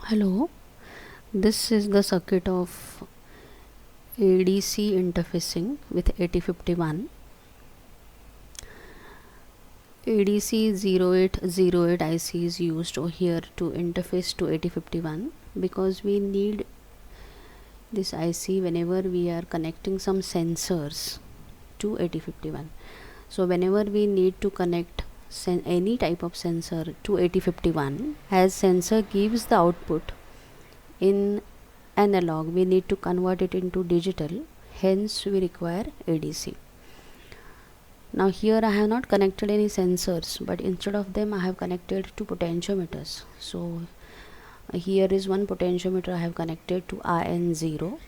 Hello, this is the circuit of ADC interfacing with 8051. ADC 0808 IC is used here to interface to 8051 because we need this IC whenever we are connecting some sensors to 8051. So whenever we need to connect any type of sensor to 8051, as sensor gives the output in analog, we need to convert it into digital, hence we require ADC. Now here I have not connected any sensors, but instead of them I have connected two potentiometers. So here is one potentiometer I have connected to IN0,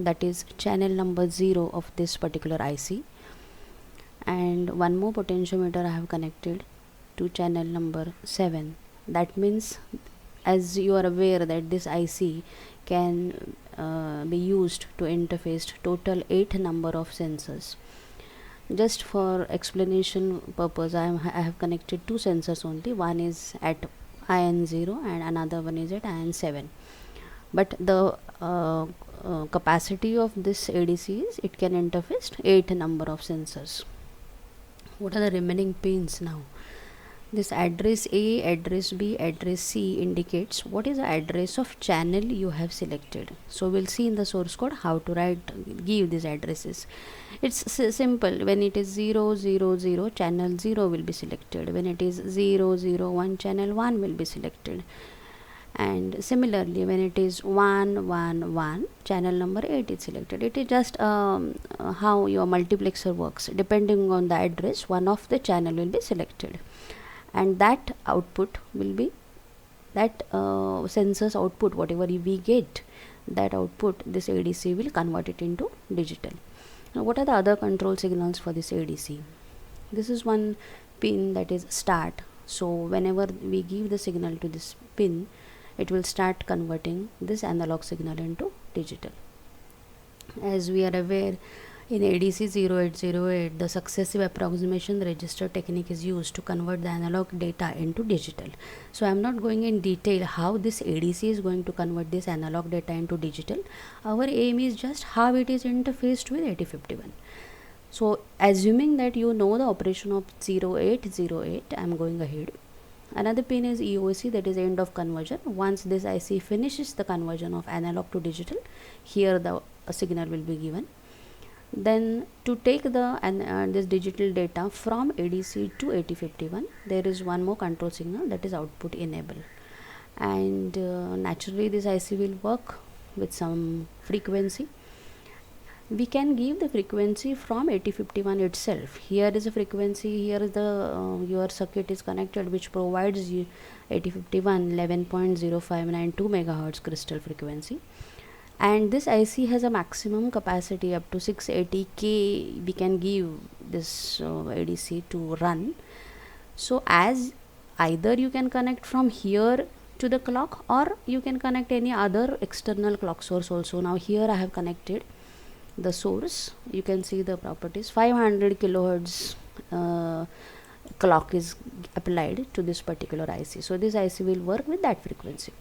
that is channel number 0 of this particular IC, and one more potentiometer I have connected to channel number 7. That means, as you are aware, that this IC can be used to interface total 8 number of sensors. Just for explanation purpose, I have connected two sensors only. One is at IN0 and another one is at IN7. But the capacity of this ADC is it can interface 8 number of sensors. What are the remaining pins now? This address A, address B, address C indicates what is the address of channel you have selected. So we'll see in the source code how to give these addresses. It's simple. When it is 0, 0, 0, channel 0 will be selected. When it is 0, 0, 1, channel 1 will be selected. And similarly, when it is 1, 1, 1, channel number 8 is selected. It is just how your multiplexer works. Depending on the address, one of the channel will be selected, and that output will be that sensor's output. Whatever we get, that output, this ADC will convert it into digital. Now what are the other control signals for this ADC? This is one pin, that is start. So whenever we give the signal to this pin, it will start converting this analog signal into digital. As we are aware, in ADC 0808, the successive approximation register technique is used to convert the analog data into digital. So I am not going in detail how this ADC is going to convert this analog data into digital. Our aim is just how it is interfaced with 8051. So assuming that you know the operation of 0808, I am going ahead. Another pin is EOC, that is end of conversion. Once this IC finishes the conversion of analog to digital, here the signal will be given. Then to take the this digital data from ADC to 8051, there is one more control signal, that is output enable. And naturally this IC will work with some frequency. We can give the frequency from 8051 itself. Here is a frequency, here is the your circuit is connected, which provides you 8051 11.0592 megahertz crystal frequency, and this IC has a maximum capacity up to 680k. We can give this ADC to run. So as either you can connect from here to the clock, or you can connect any other external clock source also. Now here I have connected the source. You can see the properties. 500 kilohertz clock is applied to this particular IC. So this IC will work with that frequency.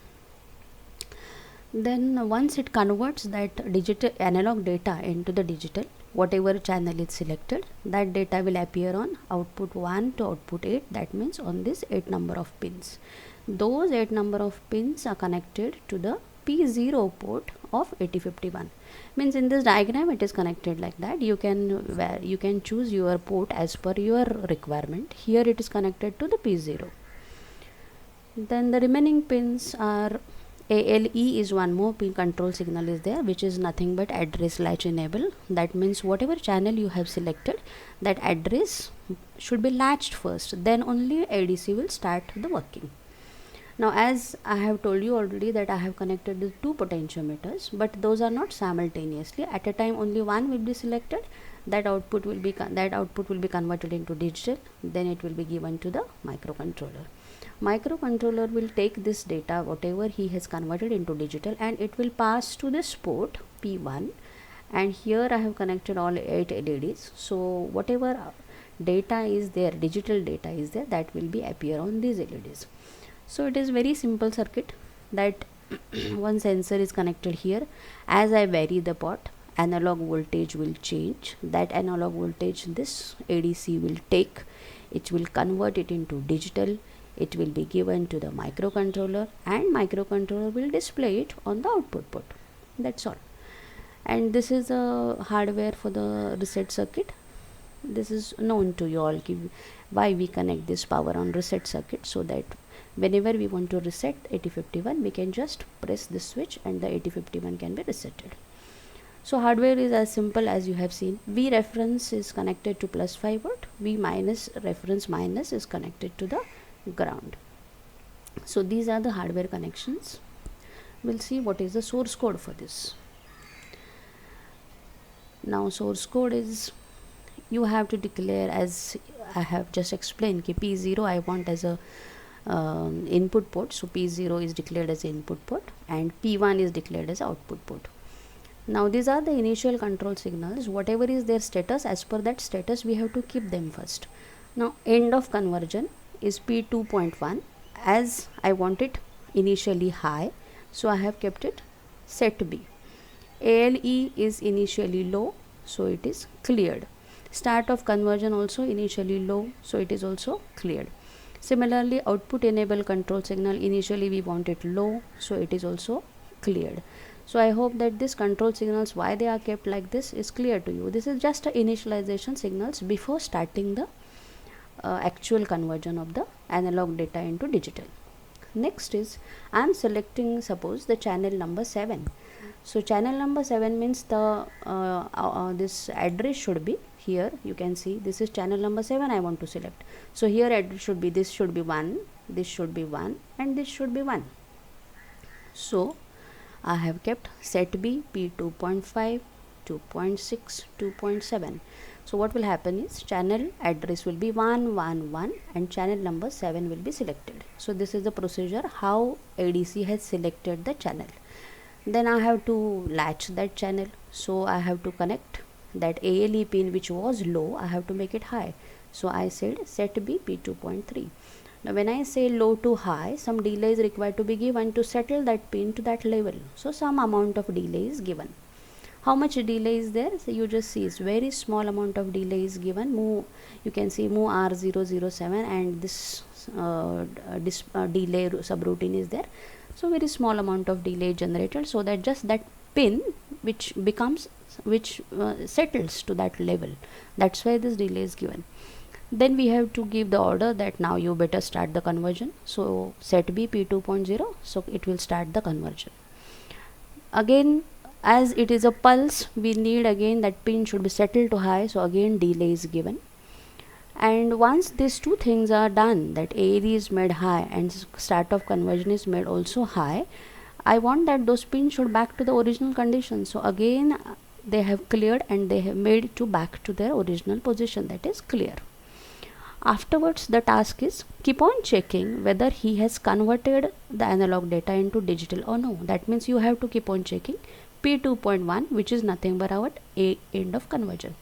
Then once it converts that digital analog data into the digital, whatever channel is selected, that data will appear on output 1 to output 8. That means on this 8 number of pins. Those 8 number of pins are connected to the P0 port of 8051. Means in this diagram it is connected like that. You can choose your port as per your requirement. Here it is connected to the P0. Then the remaining pins are ALE is one more pin control signal is there, which is nothing but address latch enable. That means whatever channel you have selected, that address should be latched first, then only ADC will start the working. Now as I have told you already that I have connected the two potentiometers, but those are not simultaneously. At a time only one will be selected. That output will be converted into digital. Then it will be given to the microcontroller. Microcontroller will take this data, whatever he has converted into digital, and it will pass to this port P1. And here I have connected all 8 LEDs. So whatever data is there, digital data is there, that will be appear on these LEDs. So it is very simple circuit, that one sensor is connected here. As I vary the pot, analog voltage will change. That analog voltage this ADC will take, it will convert it into digital, it will be given to the microcontroller, and microcontroller will display it on the output port. That's all. And this is a hardware for the reset circuit. This is known to you all, why we connect this power on reset circuit, so that whenever we want to reset 8051, we can just press this switch and the 8051 can be resetted. So hardware is as simple as you have seen. V reference is connected to plus 5 volt, V minus reference minus is connected to the ground. So these are the hardware connections. We'll see what is the source code for this. Now source code is, you have to declare, as I have just explained, P0 I want as a input port, so P0 is declared as input port and P1 is declared as output port. Now these are the initial control signals. Whatever is their status, as per that status we have to keep them first. Now end of conversion is P2.1. as I want it initially high, so I have kept it set B. ALE is initially low, so it is cleared. Start of conversion also initially low, so it is also cleared. Similarly, output enable control signal, initially we want it low, so it is also cleared. So I hope that this control signals, why they are kept like this, is clear to you. This is just a initialization signals before starting the actual conversion of the analog data into digital. Next is, I am selecting, suppose, the channel number 7. So channel number 7 means the this address should be here. You can see this is channel number 7 I want to select. So here address should be, this should be 1, this should be 1, and this should be 1. So I have kept set B P2.5, 2.6, 2.7. So what will happen is, channel address will be 111 and channel number 7 will be selected. So this is the procedure how ADC has selected the channel. Then I have to latch that channel, so I have to connect that ALE pin which was low, I have to make it high. So I said set B P2.3. Now when I say low to high, some delay is required to be given to settle that pin to that level. So some amount of delay is given. How much delay is there? So you just see, it's very small amount of delay is given. You can see move R007 and this delay subroutine is there. So very small amount of delay generated, so that just that pin which settles to that level. That's why this delay is given. Then we have to give the order that now you better start the conversion. So set B P2.0, so it will start the conversion. Again, as it is a pulse, we need again that pin should be settled to high, so again delay is given. And once these two things are done, that AD is made high and start of conversion is made also high, I want that those pins should back to the original condition. So again they have cleared and they have made to back to their original position, that is clear. Afterwards the task is keep on checking whether he has converted the analog data into digital or no. That means you have to keep on checking P2.1, which is nothing but our end of conversion.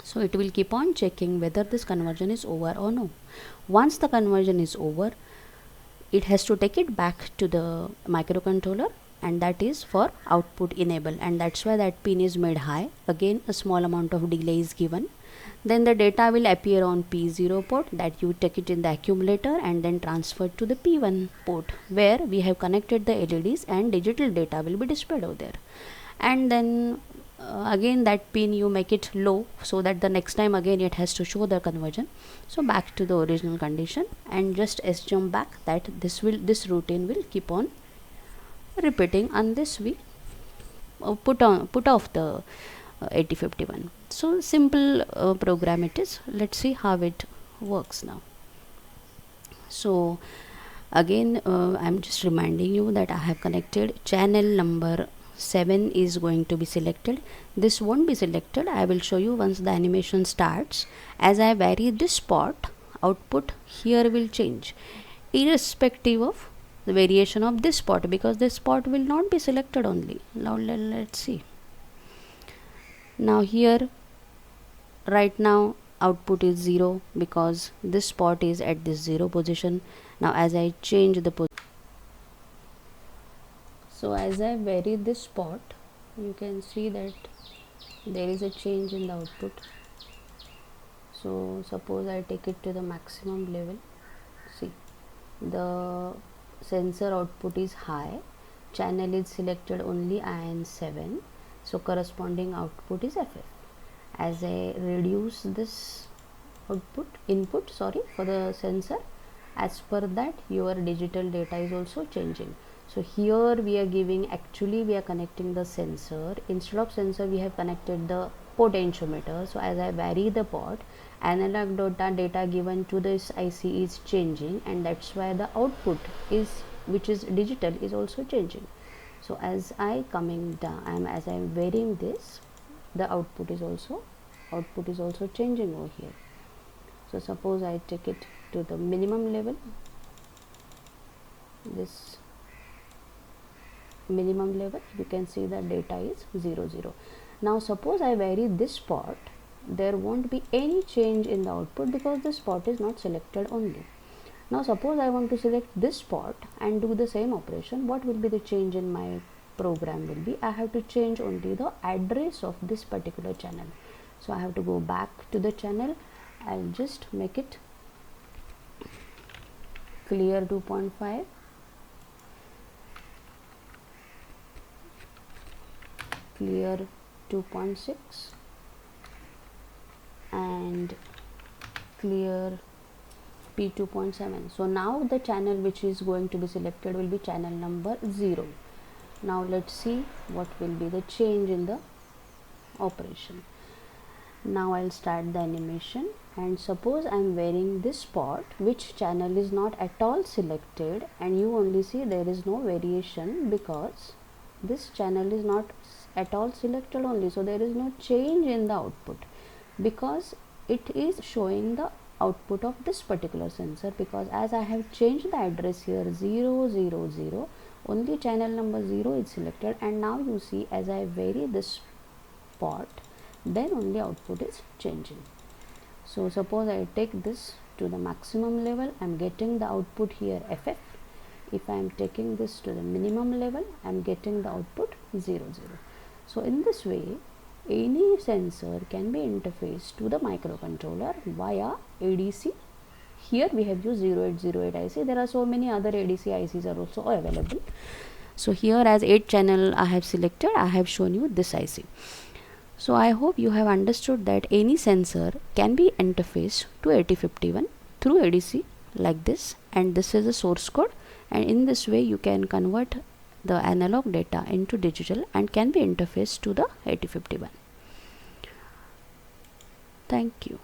So it will keep on checking whether this conversion is over or no. Once the conversion is over, it has to take it back to the microcontroller, and that is for output enable, and that's why that pin is made high. Again a small amount of delay is given. Then the data will appear on P0 port, that you take it in the accumulator and then transfer to the P1 port where we have connected the LEDs and digital data will be displayed over there. And then again that pin you make it low, so that the next time again it has to show the conversion. So back to the original condition, and just assume back that this routine will keep on repeating, and this we put off the 8051. So simple program it is. Let's see how it works now. So again I'm just reminding you that I have connected channel number 7 is going to be selected. This won't be selected. I will show you once the animation starts. As I vary this spot, output here will change irrespective of the variation of this spot, because this spot will not be selected only. Now let's see. Now here right now output is 0 because this spot is at this 0 position. Now as I change the position, So as I vary this spot, you can see that there is a change in the output. So suppose I take it to the maximum level. See, the sensor output is high, channel is selected only IN7, so corresponding output is FF. As I reduce this input for the sensor, as per that your digital data is also changing. So here we are giving, actually we are connecting the sensor, instead of sensor we have connected the potentiometer. So as I vary the port, analog data given to this IC is changing, and that's why the output is, which is digital, is also changing. So as I coming down, as I am varying this, the output is also changing over here. So suppose I take it to the minimum level, this minimum level, you can see that data is 0 0. Now suppose I vary this spot, there won't be any change in the output because the spot is not selected only. Now suppose I want to select this spot and do the same operation, what will be the change in my program will be, I have to change only the address of this particular channel. So I have to go back to the channel, I'll just make it clear 2.5, clear 2.6, and clear P2.7. so now the channel which is going to be selected will be channel number 0. Now let's see what will be the change in the operation. Now I'll start the animation, and suppose I'm varying this spot which channel is not at all selected, and you only see there is no variation because this channel is not at all selected only, so there is no change in the output because it is showing the output of this particular sensor, because as I have changed the address here 0 0 0, only channel number 0 is selected, and now you see as I vary this spot, then only output is changing. So suppose I take this to the maximum level, I am getting the output here FF. If I am taking this to the minimum level, I am getting the output 0 0. So in this way, any sensor can be interfaced to the microcontroller via ADC. Here we have used 0808 IC. There are so many other ADC ICs are also available. So here as 8 channel I have selected, I have shown you this IC. So I hope you have understood that any sensor can be interfaced to 8051 through ADC like this, and this is the source code, and in this way you can convert the analog data into digital and can be interfaced to the 8051. Thank you.